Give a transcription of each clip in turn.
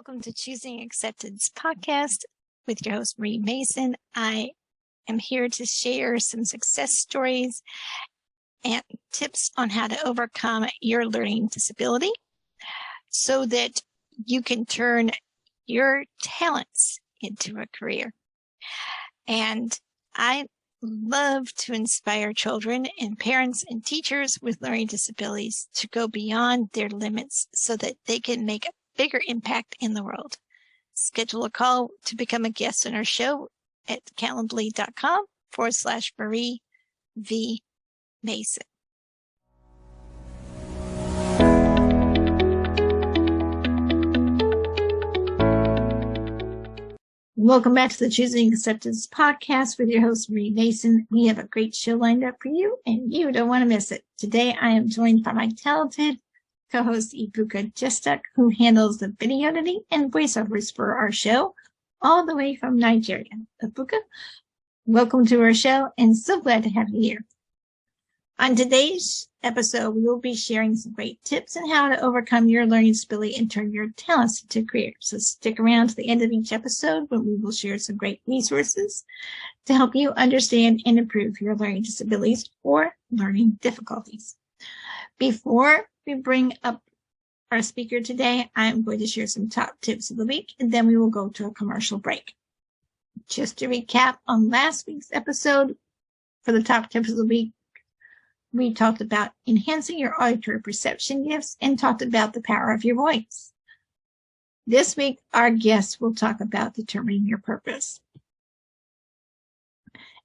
Welcome to Choosing Acceptance podcast with your host, Marie Mason. I am here to share some success stories and tips on how to overcome your learning disability so that you can turn your talents into a career. And I love to inspire children and parents and teachers with learning disabilities to go beyond their limits so that they can make a bigger impact in the world. Schedule a call to become a guest on our show at calendly.com/Marie V. Mason. Welcome back to the Choosing Acceptance podcast with your host, Marie Mason. We have a great show lined up for you, and you don't want to miss it. Today, I am joined by my talented co-host, Ebuka Jestoc, who handles the video editing and voiceovers for our show, all the way from Nigeria. Ebuka, welcome to our show, and so glad to have you here. On today's episode, we will be sharing some great tips on how to overcome your learning disability and turn your talents into careers. So stick around to the end of each episode when we will share some great resources to help you understand and improve your learning disabilities or learning difficulties. Before we bring up our speaker today, I'm going to share some top tips of the week, and then we will go to a commercial break. Just to recap on last week's episode, for the top tips of the week, we talked about enhancing your auditory perception gifts and talked about the power of your voice. This week, our guest will talk about determining your purpose.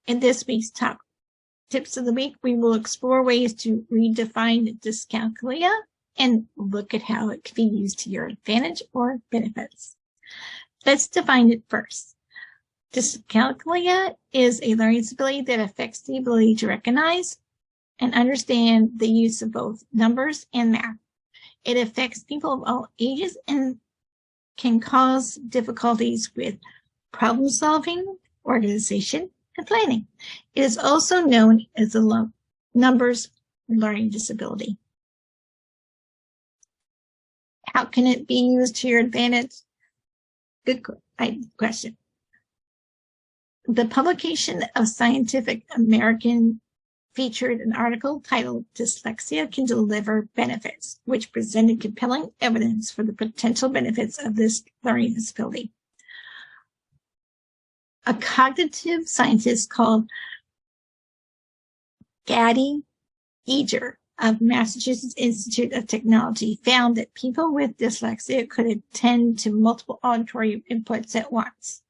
In this week's top tips of the week, we will explore ways to redefine dyscalculia and look at how it can be used to your advantage or benefits. Let's define it first. Dyscalculia is a learning disability that affects the ability to recognize and understand the use of both numbers and math. It affects people of all ages and can cause difficulties with problem solving, organization, and planning. It is also known as a numbers learning disability. How can it be used to your advantage? Good question. The publication of Scientific American featured an article titled "Dyslexia Can Deliver Benefits," which presented compelling evidence for the potential benefits of this learning disability. A cognitive scientist called Gadi Eger of Massachusetts Institute of Technology found that people with dyslexia could attend to multiple auditory inputs at once.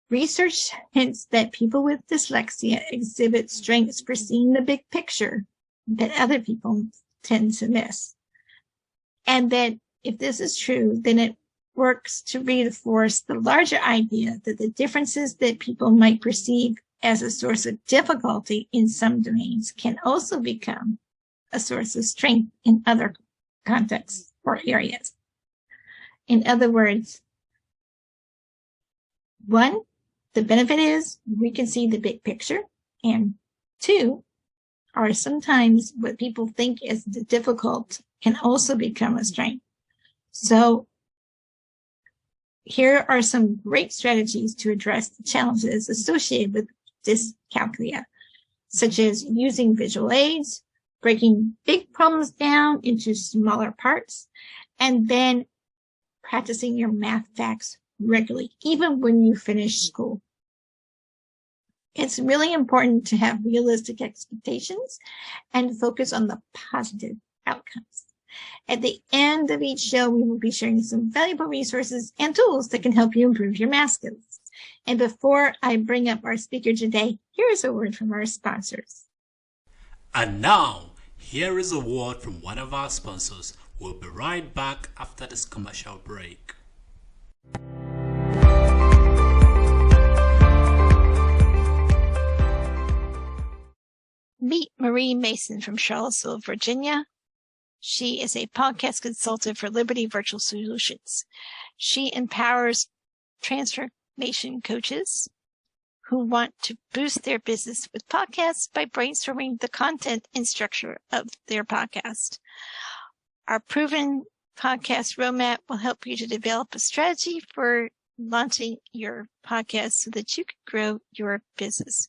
Research hints that people with dyslexia exhibit strengths for seeing the big picture that other people tend to miss. And that if this is true, then it works to reinforce the larger idea that the differences that people might perceive as a source of difficulty in some domains can also become a source of strength in other contexts or areas. In other words, one, the benefit is we can see the big picture, and two, are sometimes what people think is difficult can also become a strength. So here are some great strategies to address the challenges associated with dyscalculia, such as using visual aids, breaking big problems down into smaller parts, and then practicing your math facts regularly, even when you finish school. It's really important to have realistic expectations and focus on the positive outcomes. At the end of each show, we will be sharing some valuable resources and tools that can help you improve your math skills. And before I bring up our speaker today, here is a word from our sponsors. And now, here is a word from one of our sponsors. We'll be right back after this commercial break. Meet Marie Mason from Charlottesville, Virginia. She is a podcast consultant for Liberty Virtual Solutions. She empowers transformation coaches who want to boost their business with podcasts by brainstorming the content and structure of their podcast. Our proven podcast roadmap will help you to develop a strategy for launching your podcast so that you can grow your business.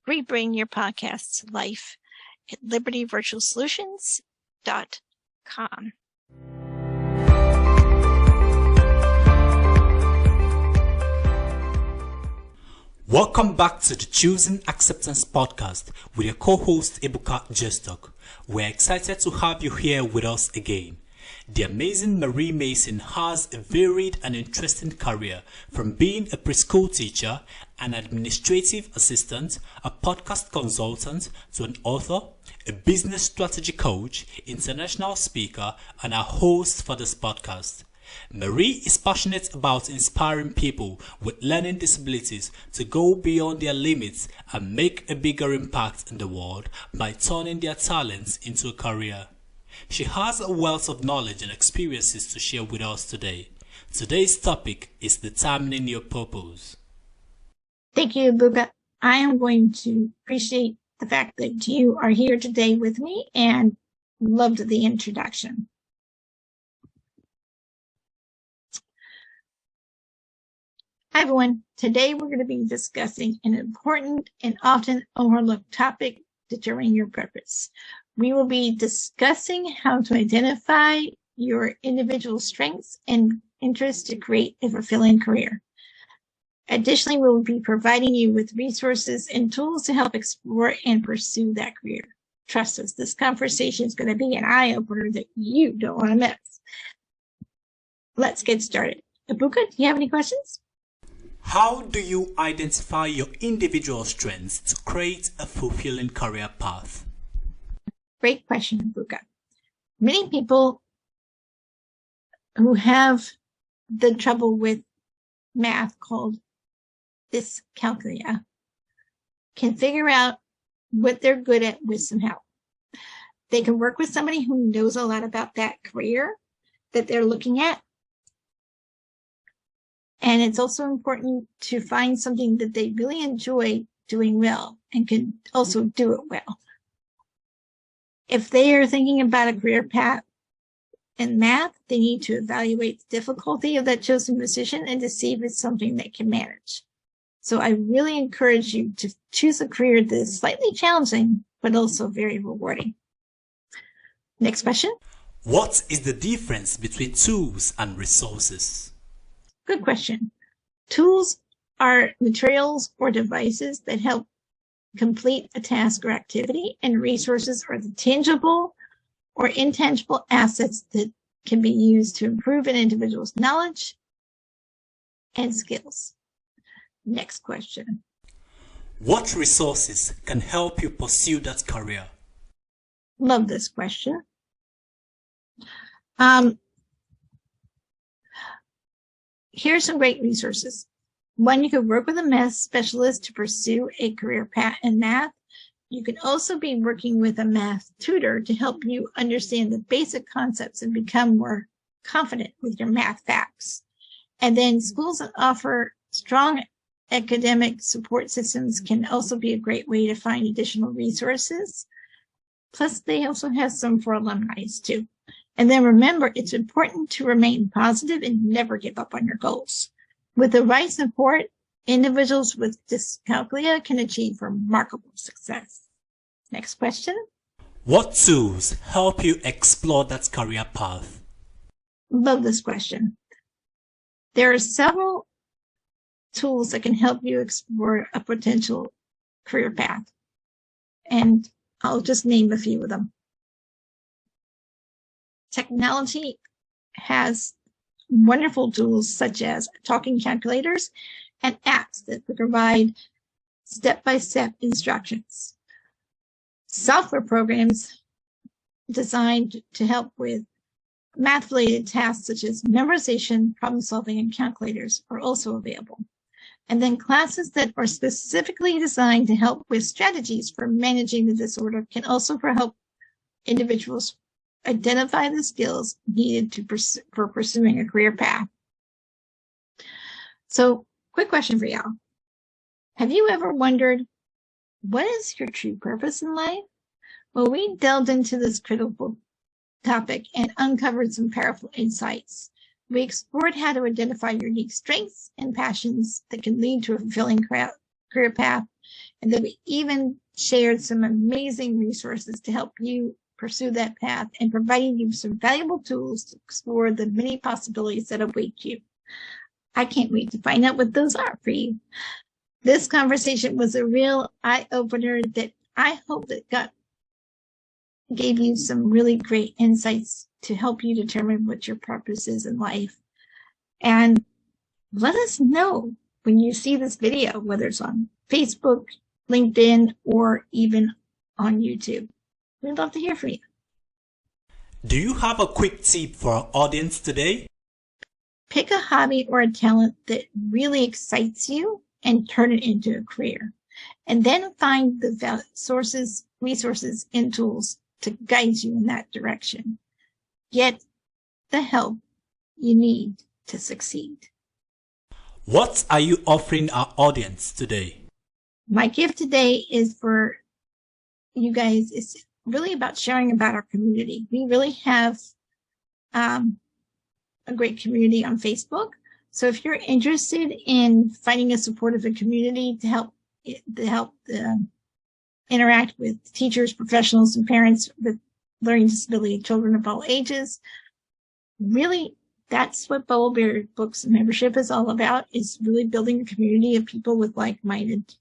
Bring your podcast to life at libertyvirtualsolutions.com. Welcome back to the Choosing Acceptance podcast with your co-host Ebuka Jestoc. We're excited to have you here with us again. The amazing Marie Mason has a varied and interesting career, from being a preschool teacher, an administrative assistant, a podcast consultant, to an author, a business strategy coach, international speaker, and a host for this podcast. Marie is passionate about inspiring people with learning disabilities to go beyond their limits and make a bigger impact in the world by turning their talents into a career. She has a wealth of knowledge and experiences to share with us today. Today's topic is determining your purpose. Thank you, Ebuka. I am going to appreciate the fact that you are here today with me and loved the introduction. Hi, everyone. Today we're going to be discussing an important and often overlooked topic, determining your purpose. We will be discussing how to identify your individual strengths and interests to create a fulfilling career. Additionally, we will be providing you with resources and tools to help explore and pursue that career. Trust us, this conversation is going to be an eye-opener that you don't want to miss. Let's get started. Ebuka, do you have any questions? How do you identify your individual strengths to create a fulfilling career path? Great question, Ebuka. Many people who have the trouble with math called dyscalculia can figure out what they're good at with some help. They can work with somebody who knows a lot about that career that they're looking at. And it's also important to find something that they really enjoy doing well and can also do it well. If they are thinking about a career path in math, they need to evaluate the difficulty of that chosen position and to see if it's something they can manage. So I really encourage you to choose a career that is slightly challenging, but also very rewarding. Next question. What is the difference between tools and resources? Good question. Tools are materials or devices that help complete a task or activity, and resources are the tangible or intangible assets that can be used to improve an individual's knowledge and skills. Next question. What resources can help you pursue that career? Love this question. Here's some great resources. One, you could work with a math specialist to pursue a career path in math. You can also be working with a math tutor to help you understand the basic concepts and become more confident with your math facts. And then schools that offer strong academic support systems can also be a great way to find additional resources. Plus, they also have some for alumni too. And then remember, it's important to remain positive and never give up on your goals. With the right support, individuals with dyscalculia can achieve remarkable success. Next question. What tools help you explore that career path? Love this question. There are several tools that can help you explore a potential career path. And I'll just name a few of them. Technology has wonderful tools such as talking calculators and apps that provide step-by-step instructions. Software programs designed to help with math-related tasks such as memorization, problem solving, and calculators are also available. And then classes that are specifically designed to help with strategies for managing the disorder can also help individuals identify the skills needed for pursuing a career path. So, quick question for y'all. Have you ever wondered, what is your true purpose in life? Well, we delved into this critical topic and uncovered some powerful insights. We explored how to identify your unique strengths and passions that can lead to a fulfilling career path, and then we even shared some amazing resources to help you pursue that path and providing you some valuable tools to explore the many possibilities that await you. I can't wait to find out what those are for you. This conversation was a real eye-opener that I hope that gave you some really great insights to help you determine what your purpose is in life. And let us know when you see this video, whether it's on Facebook, LinkedIn, or even on YouTube. We'd love to hear from you. Do you have a quick tip for our audience today? Pick a hobby or a talent that really excites you and turn it into a career. And then find the sources, resources, and tools to guide you in that direction. Get the help you need to succeed. What are you offering our audience today? My gift today is for you guys. It's really about sharing about our community. We really have a great community on Facebook. So if you're interested in finding a supportive community to help interact with teachers, professionals, and parents with learning disability children of all ages, really that's what Bubble Bear Books membership is all about, is really building a community of people with like-minded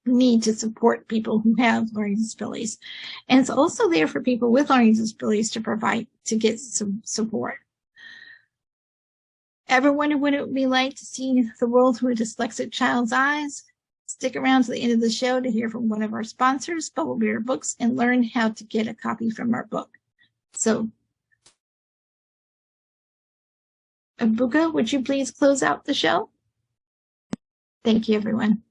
need to support people who have learning disabilities. And it's also there for people with learning disabilities to get some support. Ever wonder what it would be like to see the world through a dyslexic child's eyes? Stick around to the end of the show to hear from one of our sponsors, Bubble Bear Books, and learn how to get a copy from our book. So, Ebuka, would you please close out the show? Thank you, everyone.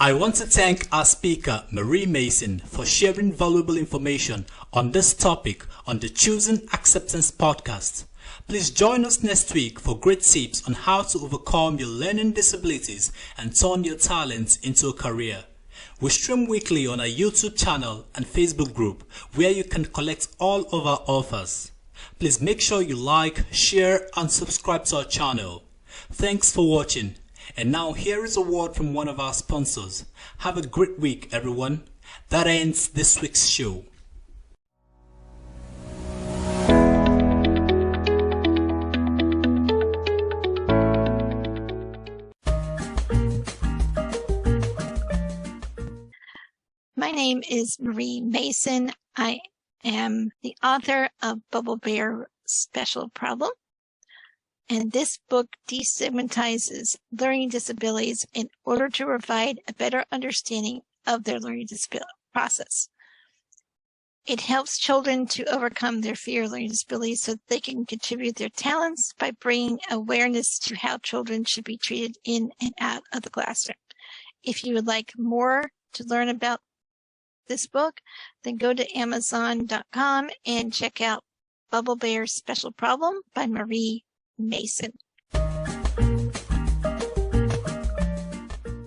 I want to thank our speaker, Marie Mason, for sharing valuable information on this topic on the Choosing Acceptance podcast. Please join us next week for great tips on how to overcome your learning disabilities and turn your talents into a career. We stream weekly on our YouTube channel and Facebook group where you can collect all of our offers. Please make sure you like, share, and subscribe to our channel. Thanks for watching. And now here is a word from one of our sponsors. Have a great week, everyone. That ends this week's show. My name is Marie Mason. I am the author of Bubble Bear Special Problem. And this book destigmatizes learning disabilities in order to provide a better understanding of their learning disability process. It helps children to overcome their fear of learning disabilities so that they can contribute their talents by bringing awareness to how children should be treated in and out of the classroom. If you would like more to learn about this book, then go to Amazon.com and check out Bubble Bear Special Problem by Marie Mason.